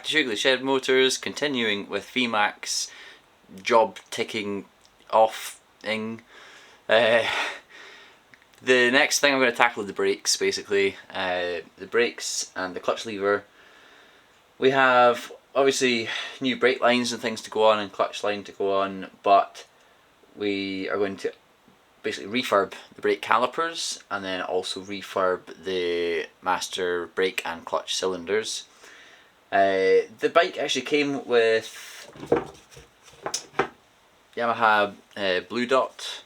back to Shoogly Shed Motors, continuing with VMAX job ticking off thing. The next thing I'm going to tackle are the brakes, basically. The brakes and the clutch lever. We have obviously new brake lines and things to go on and clutch line to go on, but we are going to basically refurb the brake calipers and then also refurb the master brake and clutch cylinders. The bike actually came with Yamaha Blue Dot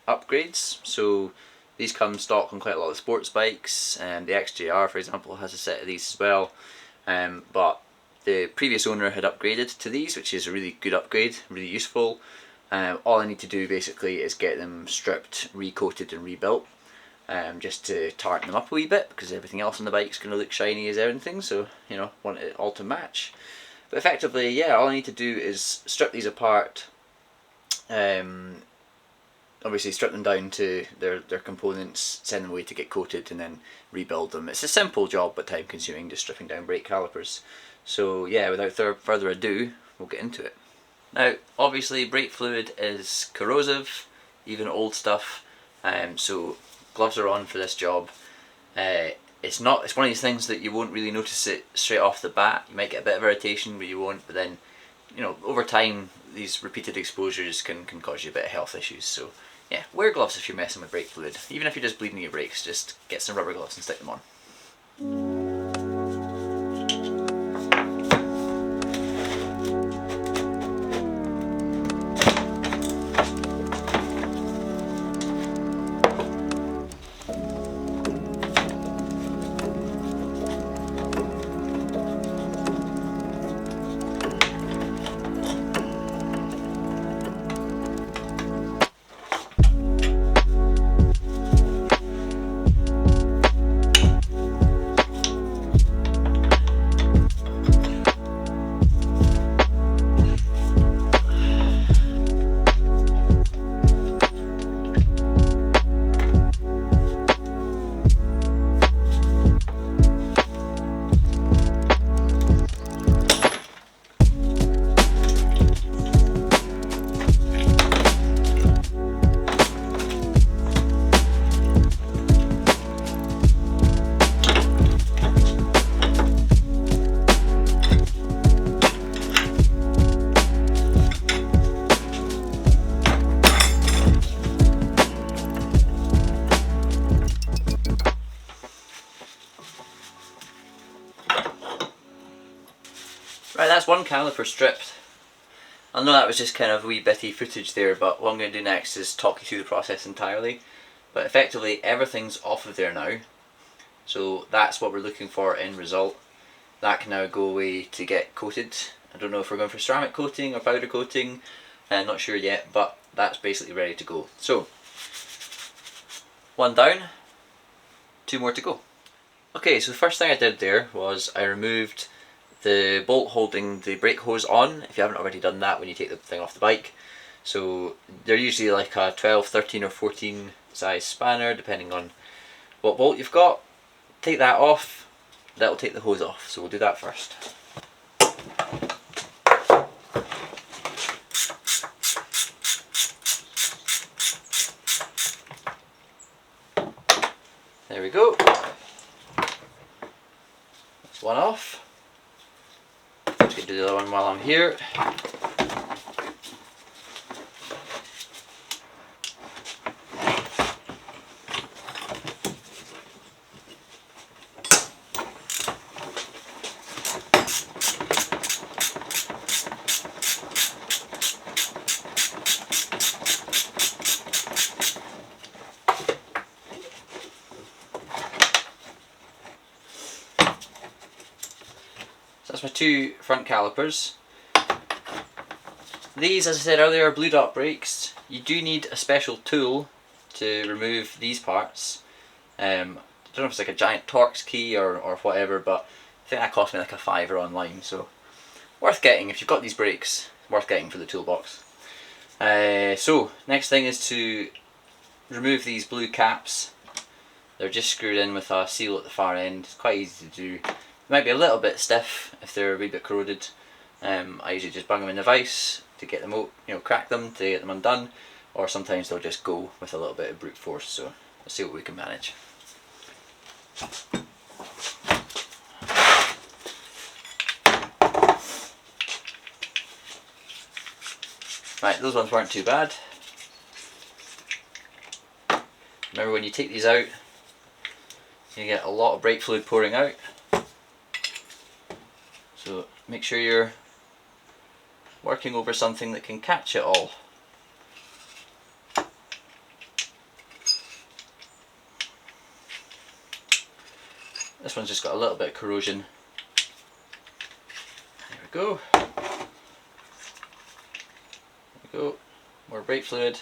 upgrades, so these come stock on quite a lot of sports bikes, and the XJR for example has a set of these as well, but the previous owner had upgraded to these, which is a really good upgrade, really useful. All I need to do basically is get them stripped, recoated and rebuilt, just to tartan them up a wee bit, because everything else on the bike's going to look shiny as everything, so you know, want it all to match. But effectively, yeah, all I need to do is strip these apart, obviously strip them down to their components, send them away to get coated and then rebuild them. It's a simple job but time consuming, just stripping down brake calipers. So yeah, without further ado, we'll get into it. Now obviously brake fluid is corrosive, even old stuff, so gloves are on for this job. It's one of these things that you won't really notice it straight off the bat. You might get a bit of irritation, but you won't. But then, you know, over time, these repeated exposures can cause you a bit of health issues. So yeah, wear gloves if you're messing with brake fluid. Even if you're just bleeding your brakes, just get some rubber gloves and stick them on. Right, that's one caliper stripped. I know that was just kind of wee bitty footage there, but what I'm going to do next is talk you through the process entirely. But effectively everything's off of there now, so that's what we're looking for in result. That can now go away to get coated. I don't know if we're going for ceramic coating or powder coating, I'm not sure yet, but that's basically ready to go. So, one down, two more to go. Okay, so the first thing I did there was I removed the bolt holding the brake hose on, if you haven't already done that when you take the thing off the bike. So they're usually like a 12, 13 or 14 size spanner depending on what bolt you've got. Take that off, that'll take the hose off, so we'll do that first. There we go, that's one off. Let's do the other one while I'm here. So that's my two front calipers. These, as I said earlier, are Blue Dot brakes. You do need a special tool to remove these parts. I don't know if it's like a giant Torx key or whatever, but I think that cost me like a £5 online, so worth getting if you've got these brakes, worth getting for the toolbox. So next thing is to remove these blue caps. They're just screwed in with a seal at the far end. It's quite easy to do. They might be a little bit stiff if they're a wee bit corroded. I usually just bung them in the vise to get them out, crack them to get them undone, or sometimes they'll just go with a little bit of brute force. So let's see what we can manage. Right, those ones weren't too bad. Remember, when you take these out, you get a lot of brake fluid pouring out. So make sure you're working over something that can catch it all. This one's just got a little bit of corrosion. There we go. There we go. More brake fluid.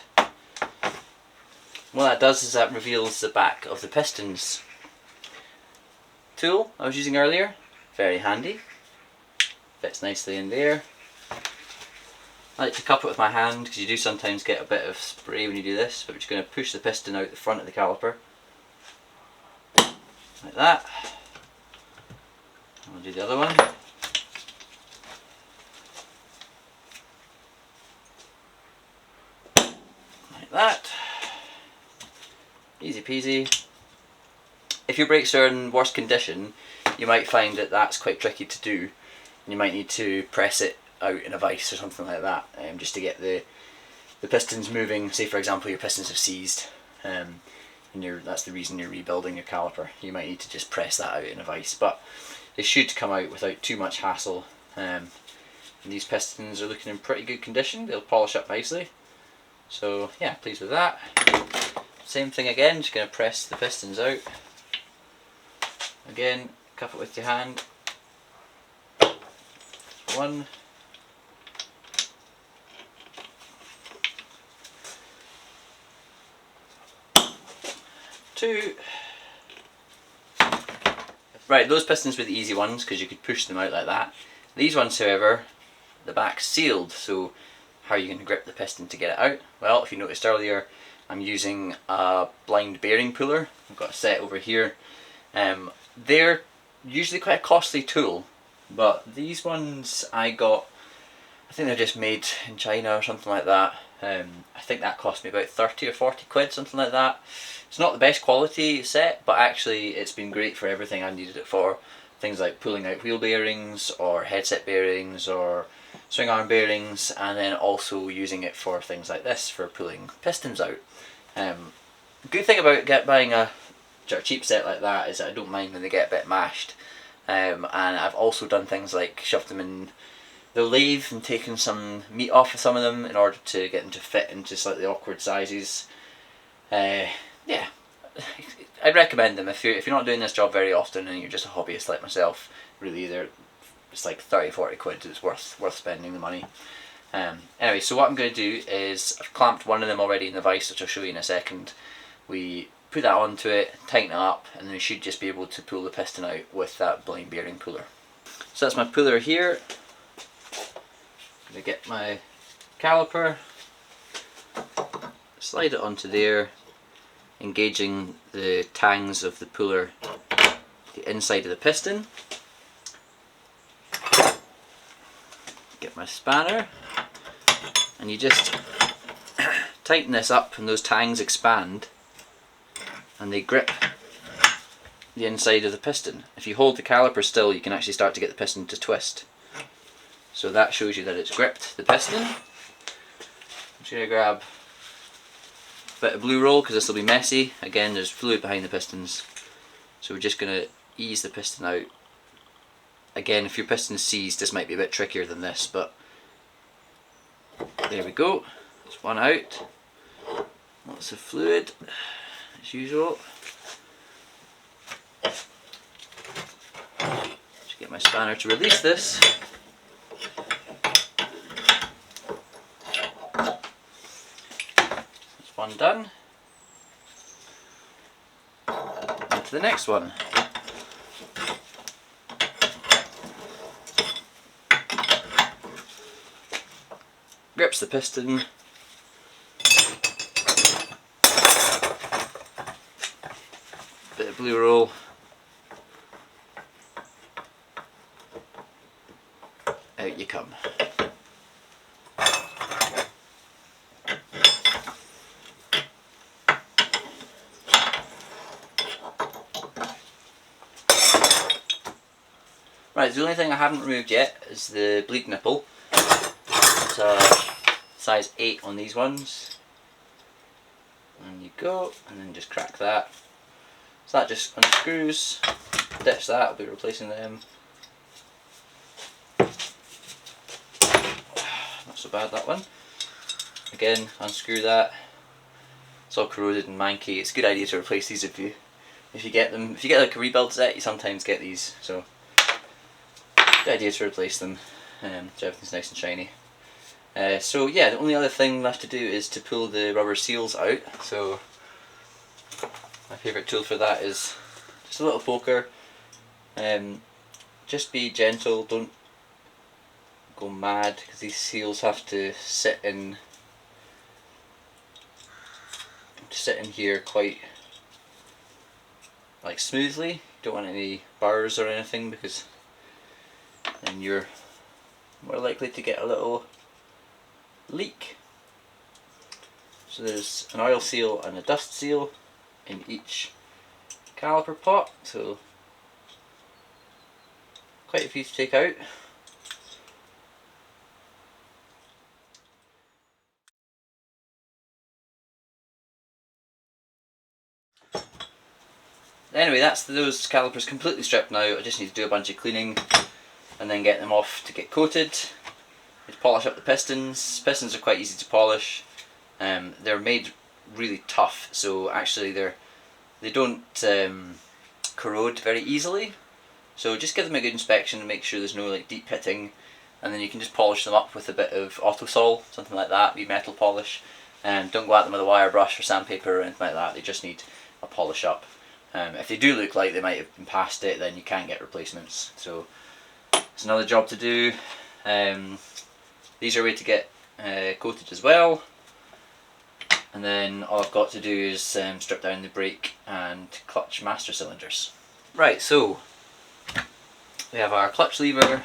What that does is that reveals the back of the pistons. Tool I was using earlier, very handy. Fits nicely in there. I like to cup it with my hand because you do sometimes get a bit of spray when you do this, but we're just going to push the piston out the front of the caliper. Like that. I'll do the other one. Like that. Easy peasy. If your brakes are in worse condition, you might find that that's quite tricky to do, and you might need to press it out in a vise or something like that, just to get the pistons moving. Say for example your pistons have seized, and that's the reason you're rebuilding your caliper. You might need to just press that out in a vise, but they should come out without too much hassle. And these pistons are looking in pretty good condition. They'll polish up nicely, so yeah, pleased with that. Same thing again, just going to press the pistons out. Again, cup it with your hand. One. Two. Right, those pistons were the easy ones because you could push them out like that. These ones, however, the back's sealed, so how are you going to grip the piston to get it out? Well, if you noticed earlier, I'm using a blind bearing puller. I've got a set over here. They're usually quite a costly tool, but these ones I got, I think they're just made in China or something like that. I think that cost me about 30 or 40 quid, something like that. It's not the best quality set, but actually it's been great for everything I needed it for. Things like pulling out wheel bearings or headset bearings or swing arm bearings, and then also using it for things like this, for pulling pistons out. Good thing about buying a cheap set like that is that I don't mind when they get a bit mashed, and I've also done things like shoved them in the lathe and taken some meat off of some of them in order to get them to fit into slightly awkward sizes. Yeah, I'd recommend them if you're not doing this job very often and you're just a hobbyist like myself. Really, it's like 30-40 quid. It's worth spending the money. Anyway, so what I'm going to do is I've clamped one of them already in the vise, which I'll show you in a second. We put that onto it, tighten it up, and then we should just be able to pull the piston out with that blind bearing puller. So that's my puller here. I'm going to get my caliper, slide it onto there, engaging the tangs of the puller, the inside of the piston. Get my spanner, and you just tighten this up and those tangs expand and they grip the inside of the piston. If you hold the caliper still, you can actually start to get the piston to twist. So that shows you that it's gripped the piston. I'm just going to grab a bit of blue roll because this will be messy. Again, there's fluid behind the pistons, so we're just going to ease the piston out. Again, if your piston's seized, this might be a bit trickier than this, but there we go. There's one out. Lots of fluid, as usual. Just get my spanner to release this. That's one done. On to the next one. Grips the piston. Bit of blue roll. out you come. Right, the only thing I haven't removed yet is the bleed nipple. It's a size 8 on these ones. And you go, and then just crack that. So that just unscrews. Ditch that, I'll be replacing them. Not so bad, that one. Again, unscrew that. It's all corroded and manky. It's a good idea to replace these if you get them. If you get like a rebuild set, you sometimes get these. So good idea to replace them. So everything's nice and shiny. So yeah, the only other thing left to do is to pull the rubber seals out. So my favourite tool for that is just a little poker. Just be gentle, don't go mad, because these seals have to sit in here quite like smoothly. You don't want any burrs or anything, because then you're more likely to get a little leak. So there's an oil seal and a dust seal in each caliper pot, so quite a few to take out. Anyway, that's those calipers completely stripped now. I just need to do a bunch of cleaning and then get them off to get coated. Just polish up the pistons. Pistons are quite easy to polish. They're made really tough, so actually they don't corrode very easily. So just give them a good inspection and make sure there's no like deep pitting, and then you can just polish them up with a bit of Autosol, something like that, wee metal polish. And don't go at them with a wire brush or sandpaper or anything like that. They just need a polish up. If they do look like they might have been past it, then you can get replacements. So it's another job to do. These are a way to get coated as well. And then all I've got to do is strip down the brake and clutch master cylinders. Right, so we have our clutch lever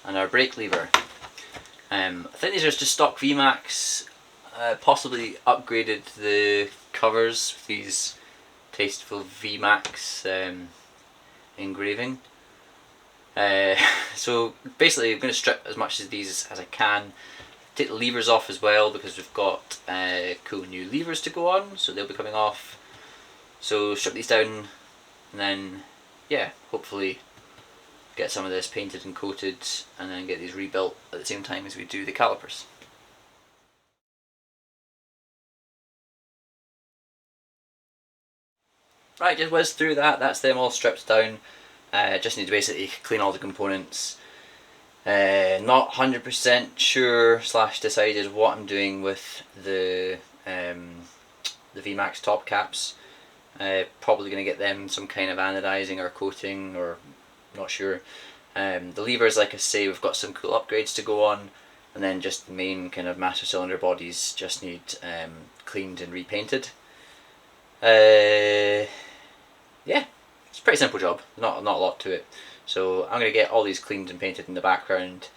and our brake lever. I think these are just stock VMAX. Possibly upgraded the covers with these tasteful VMAX engraving. So basically I'm going to strip as much of these as I can. Take the levers off as well, because we've got cool new levers to go on, so they'll be coming off. So strip these down, and then yeah, hopefully get some of this painted and coated, and then get these rebuilt at the same time as we do the calipers. Right, just whizzed through that. That's them all stripped down. Just need to basically clean all the components. Not 100% sure / decided what I'm doing with the VMAX top caps. Probably going to get them some kind of anodizing or coating, or not sure. The levers, like I say, we've got some cool upgrades to go on, and then just the main kind of master cylinder bodies just need cleaned and repainted. Yeah, it's a pretty simple job, not a lot to it. So I'm going to get all these cleaned and painted in the background.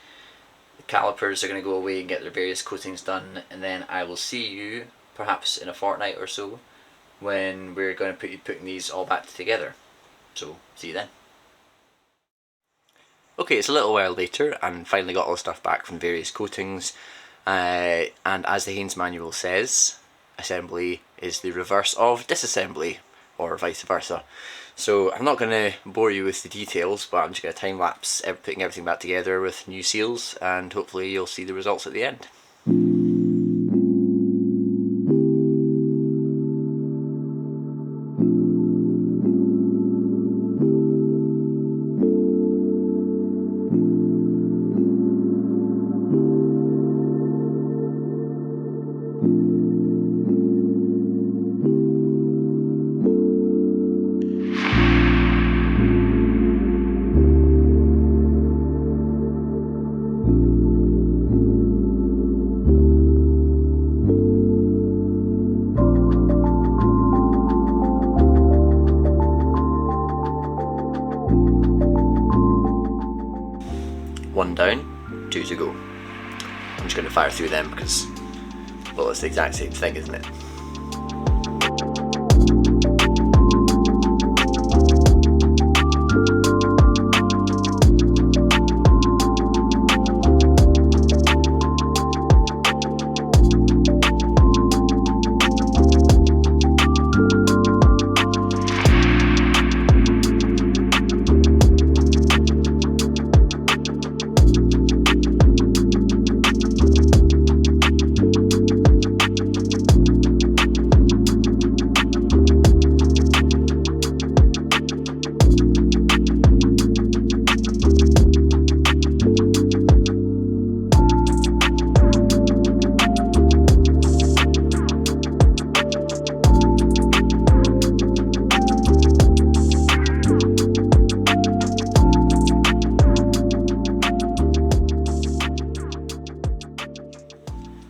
The calipers are going to go away and get their various coatings done, and then I will see you perhaps in a fortnight or so when we're going to be putting these all back together. So see you then. Okay, it's a little while later and finally got all the stuff back from various coatings, and as the Haynes manual says, assembly is the reverse of disassembly, or vice versa. So I'm not going to bore you with the details, but I'm just going to time lapse putting everything back together with new seals, and hopefully you'll see the results at the end. One down. 2 to go. I'm just going to fire through them because, well, it's the exact same thing, isn't it?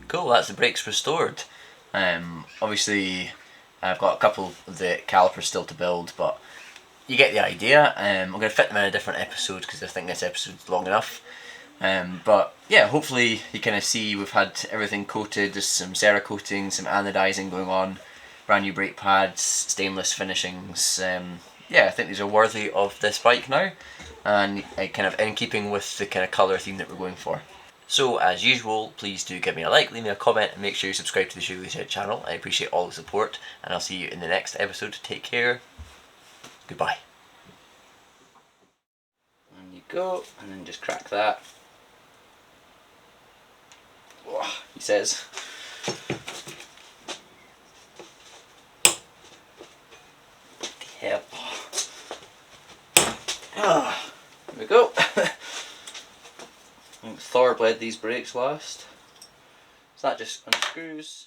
Cool, that's the brakes restored. Obviously I've got a couple of the calipers still to build, but you get the idea. I'm going to fit them in a different episode because I think this episode's long enough. But yeah, hopefully you kind of see we've had everything coated. There's some Cerakoting, some anodizing going on, brand new brake pads, stainless finishings. Yeah, I think these are worthy of this bike now, and kind of in keeping with the kind of colour theme that we're going for. So as usual, please do give me a like, leave me a comment, and make sure you subscribe to the Shoogly channel. I appreciate all the support, and I'll see you in the next episode. Take care. Goodbye. And you go, and then just crack that. Oh, he says. What the hell? Ah, there we go. Thor bled these brakes last, so that just unscrews.